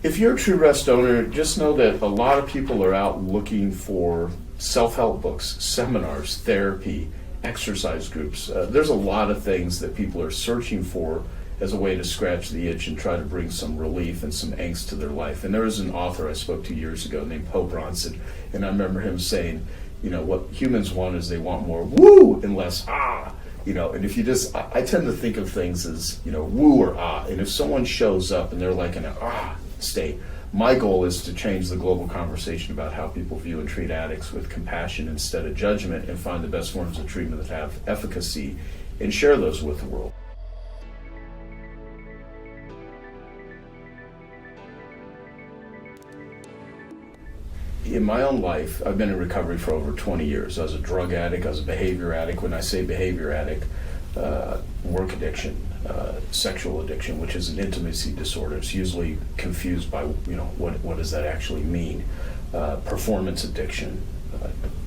If you're a True Rest owner, just know that a lot of people are out looking for self-help books, seminars, therapy, exercise groups. There's a lot of things that people are searching for as a way to scratch the itch and try to bring some relief and some angst to their life. And there was an author I spoke to years ago named Poe Bronson, and I remember him saying, what humans want is they want more woo and less ah. And if you just, I tend to think of things as, woo or ah. And if someone shows up and they're like in an ah state, my goal is to change the global conversation about how people view and treat addicts with compassion instead of judgment, and find the best forms of treatment that have efficacy and share those with the world. In my own life, I've been in recovery for over 20 years. I was a drug addict, I was a behavior addict. When I say behavior addict, work addiction, sexual addiction, which is an intimacy disorder. It's usually confused by, what does that actually mean? Performance addiction.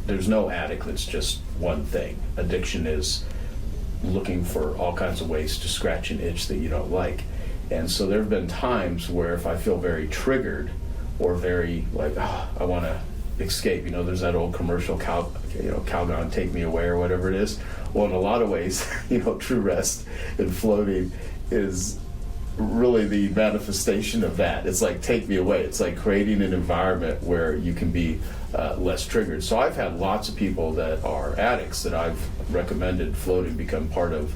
There's no addict that's just one thing. Addiction is looking for all kinds of ways to scratch an itch that you don't like. And so there have been times where if I feel very triggered, or very like, I want to escape. There's that old commercial, Calgon, take me away, or whatever it is. Well, in a lot of ways, True Rest and floating is really the manifestation of that. It's like, take me away. It's like creating an environment where you can be less triggered. So I've had lots of people that are addicts that I've recommended floating become part of,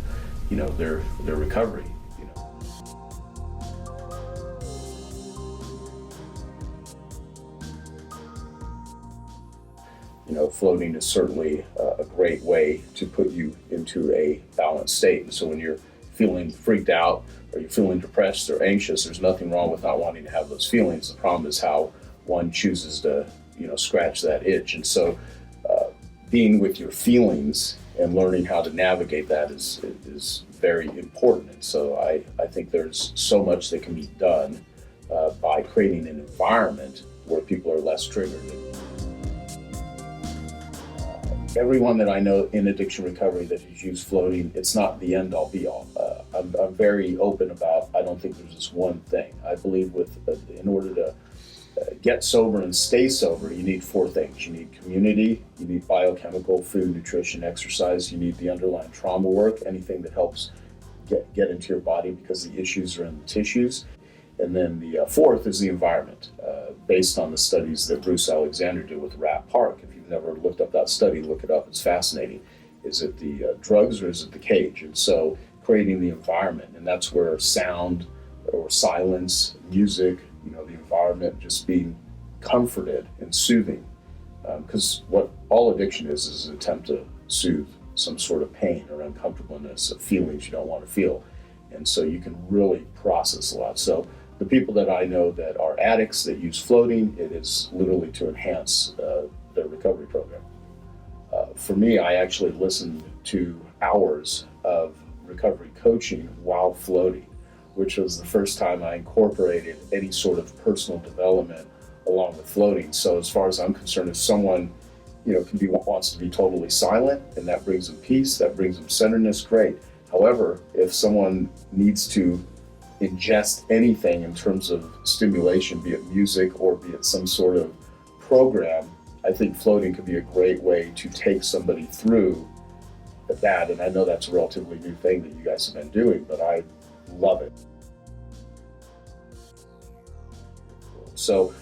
their recovery. Floating is certainly a great way to put you into a balanced state. And so when you're feeling freaked out, or you're feeling depressed or anxious, there's nothing wrong with not wanting to have those feelings. The problem is how one chooses to, scratch that itch. And so being with your feelings and learning how to navigate that is very important. And so I think there's so much that can be done by creating an environment where people are less triggered. Everyone that I know in addiction recovery that has used floating, it's not the end all be all. I'm very open about, I don't think there's just one thing. I believe in order to get sober and stay sober, you need four things. You need community, you need biochemical, food, nutrition, exercise, you need the underlying trauma work, anything that helps get into your body because the issues are in the tissues. And then the fourth is the environment, based on the studies that Bruce Alexander did with Rat Park. If you've never looked up that study, look it up, it's fascinating. Is it the drugs or is it the cage? And so creating the environment, and that's where sound or silence, music, the environment, just being comforted and soothing. Because what all addiction is an attempt to soothe some sort of pain or uncomfortableness of feelings you don't want to feel. And so you can really process a lot. So the people that I know that are addicts that use floating, it is literally to enhance their recovery program. For me, I actually listened to hours of recovery coaching while floating, which was the first time I incorporated any sort of personal development along with floating. So as far as I'm concerned, if someone wants to be totally silent and that brings them peace, that brings them centeredness, great. However, if someone needs to ingest anything in terms of stimulation, be it music or be it some sort of program, I think floating could be a great way to take somebody through that. And I know that's a relatively new thing that you guys have been doing, but I love it. So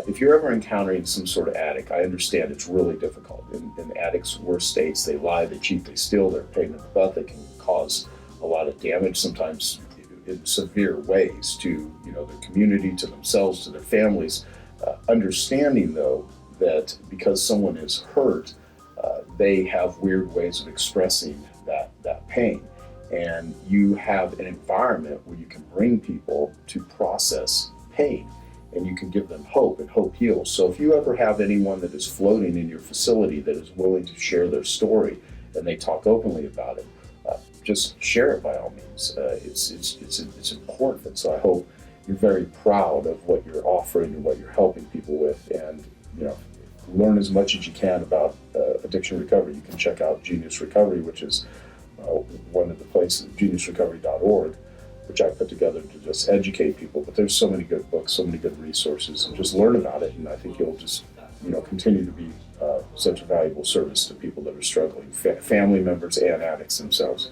if you're ever encountering some sort of addict, I understand it's really difficult. In addicts' worst states, they lie, they cheat, they steal, they're a pain in the butt, they can cause a lot of damage, sometimes in severe ways to their community, to themselves, to their families. Understanding though that because someone is hurt, they have weird ways of expressing that pain. And you have an environment where you can bring people to process pain and you can give them hope, and hope heals. So if you ever have anyone that is floating in your facility that is willing to share their story and they talk openly about it, just share it by all means. It's important. So I hope you're very proud of what you're offering and what you're helping people with, and learn as much as you can about addiction recovery. You can check out Genius Recovery, which is one of the places, geniusrecovery.org. which I put together to just educate people. But there's so many good books, so many good resources, and just learn about it. And I think you'll just, continue to be such a valuable service to people that are struggling, family members and addicts themselves.